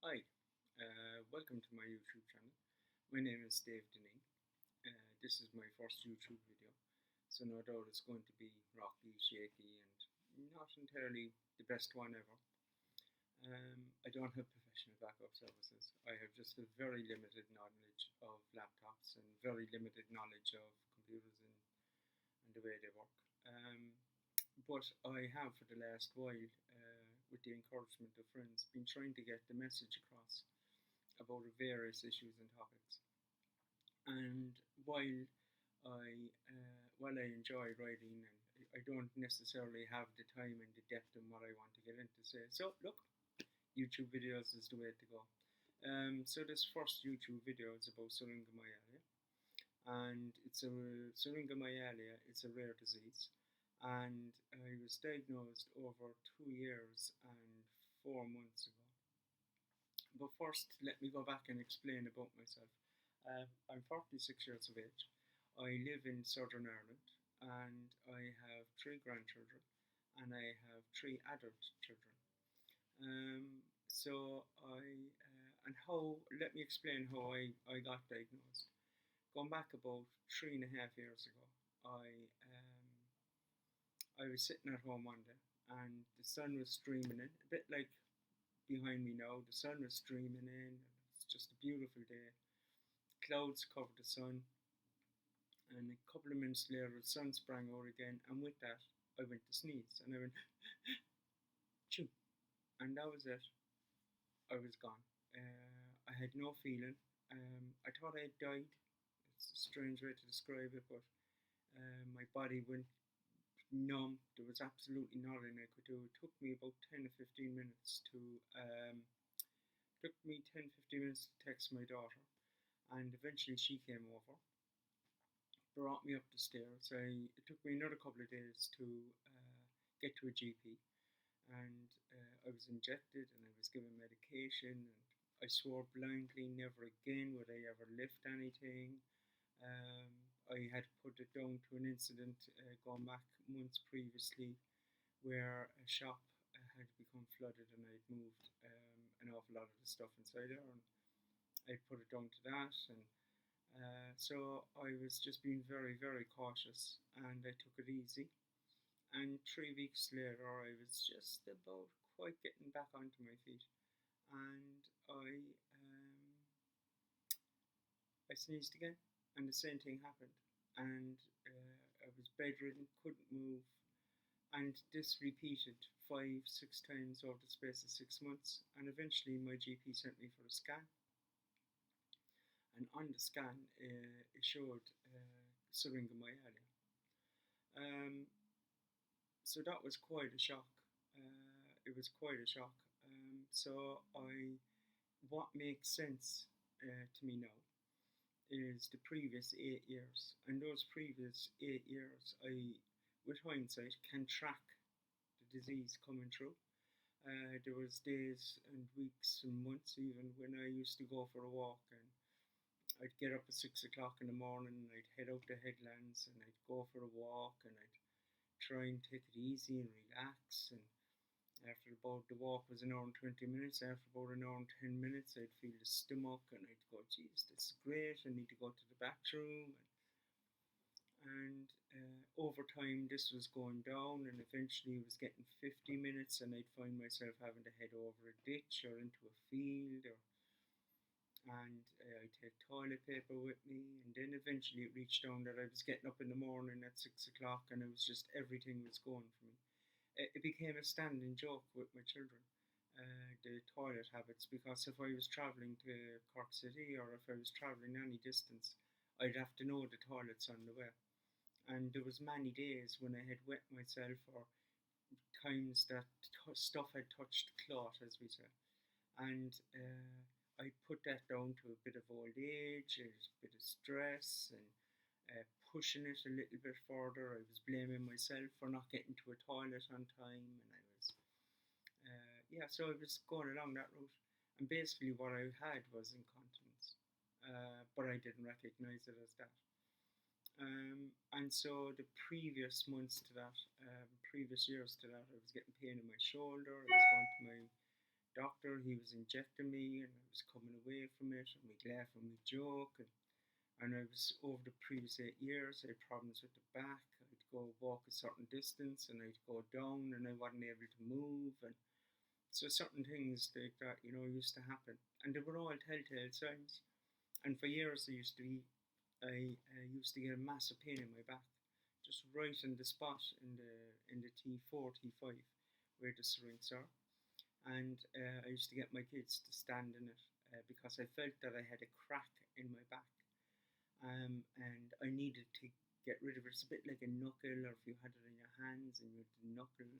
Hi, welcome to my YouTube channel. My name is Dave Denning. This is my first YouTube video, so no doubt it's going to be rocky, shaky, and not entirely the best one ever. I don't have professional backup services. I have just a very limited knowledge of laptops and very limited knowledge of computers and the way they work. But I have, for the last while, with the encouragement of friends, been trying to get the message across about various issues and topics. And while I enjoy writing, and I don't necessarily have the time and the depth in what I want to get into, so look, YouTube videos is the way to go. So this first YouTube video is about Syringomelia, and Syringomelia. It's a rare disease, and I was diagnosed over 2 years and 4 months ago. But first, let me go back and explain about myself. I'm 46 years of age. I live in Southern Ireland, and I have three grandchildren, and I have three adult children. Let me explain how I got diagnosed. Going back about 3.5 years ago, I was sitting at home one day, and the sun was streaming in, a bit like behind me now. The sun was streaming in, and it's just a beautiful day. Clouds covered the sun, and a couple of minutes later, the sun sprang out again, and with that, I went to sneeze, and I went, chew, and that was it. I was gone. I had no feeling. I thought I had died. It's a strange way to describe it, but my body went numb. There was absolutely nothing I could do. It took me about 10 or 15 minutes to text my daughter, and eventually she came over, brought me up the stairs. It took me another couple of days to get to a GP, and I was injected and I was given medication, and I swore blindly never again would I ever lift anything. I had put it down to an incident going back months previously where a shop had become flooded, and I'd moved an awful lot of the stuff inside there, and I put it down to that. And so I was just being very, very cautious, and I took it easy. And 3 weeks later, I was just about quite getting back onto my feet, and I sneezed again, and the same thing happened, and I was bedridden, couldn't move, and this repeated 5, 6 times over the space of 6 months, and eventually my GP sent me for a scan, and on the scan it showed syringomelia. So that was quite a shock. It was quite a shock. What makes sense to me now is the previous 8 years, and those previous 8 years, I, with hindsight, can track the disease coming through. There was days and weeks and months even when I used to go for a walk, and I'd get up at 6 o'clock in the morning, and I'd head out to Headlands, and I'd go for a walk, and I'd try and take it easy and relax. And after about the walk was an hour and 20 minutes, after about an hour and 10 minutes, I'd feel the stomach, and I'd go, geez, this is great, I need to go to the bathroom. And over time, this was going down, and eventually it was getting 50 minutes, and I'd find myself having to head over a ditch or into a field, and I'd take toilet paper with me, and then eventually it reached down that I was getting up in the morning at 6 o'clock, and it was just, everything was going for me. It became a standing joke with my children, the toilet habits, because if I was travelling to Cork City, or if I was travelling any distance, I'd have to know the toilets on the way. And there was many days when I had wet myself, or times that stuff had touched cloth, as we say. And I put that down to a bit of old age, a bit of stress, and pushing it a little bit further. I was blaming myself for not getting to a toilet on time, and so I was going along that route. And basically what I had was incontinence, but I didn't recognise it as that. And so the previous months to that, previous years to that, I was getting pain in my shoulder. I was going to my doctor, he was injecting me, and I was coming away from it, and we'd laugh and we'd joke, and I was, over the previous 8 years, I had problems with the back. I'd go walk a certain distance, and I'd go down, and I wasn't able to move, and so certain things like that, used to happen, and they were all telltale signs. And for years, I used to get a massive pain in my back, just right in the spot in the T4, T5, where the syringes are. And I used to get my kids to stand in it because I felt that I had a crack in my back, and I needed to get rid of it. It's a bit like a knuckle, or if you had it in your hands and you had the knuckle.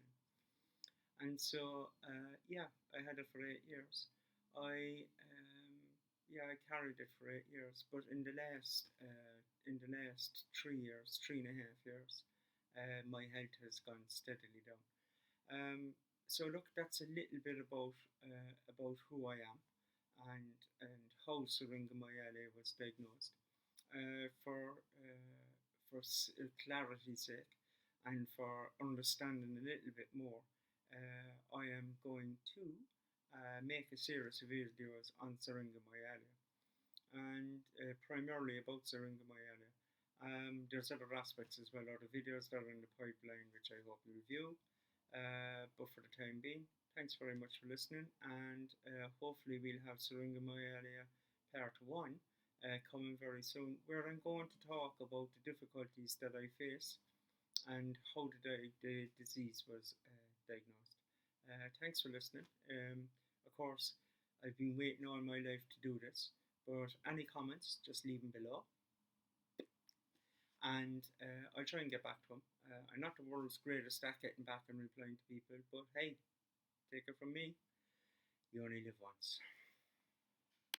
And so, yeah, I had it for 8 years. I yeah, I carried it for 8 years, but in the last 3 years, 3.5 years, my health has gone steadily down. Um, so look, that's a little bit about who I am, and how Syringomelia was diagnosed. For clarity's sake, and for understanding a little bit more, I am going to make a series of videos on Syringomelia, and primarily about Syringomelia. There's other aspects as well, other videos that are in the pipeline which I hope you review. But for the time being, thanks very much for listening, and hopefully we'll have Syringomelia Part 1 coming very soon, where I'm going to talk about the difficulties that I face and how the disease was diagnosed. Thanks for listening. Of course, I've been waiting all my life to do this, but any comments, just leave them below, and I'll try and get back to them. I'm not the world's greatest at getting back and replying to people, but hey, take it from me, you only live once.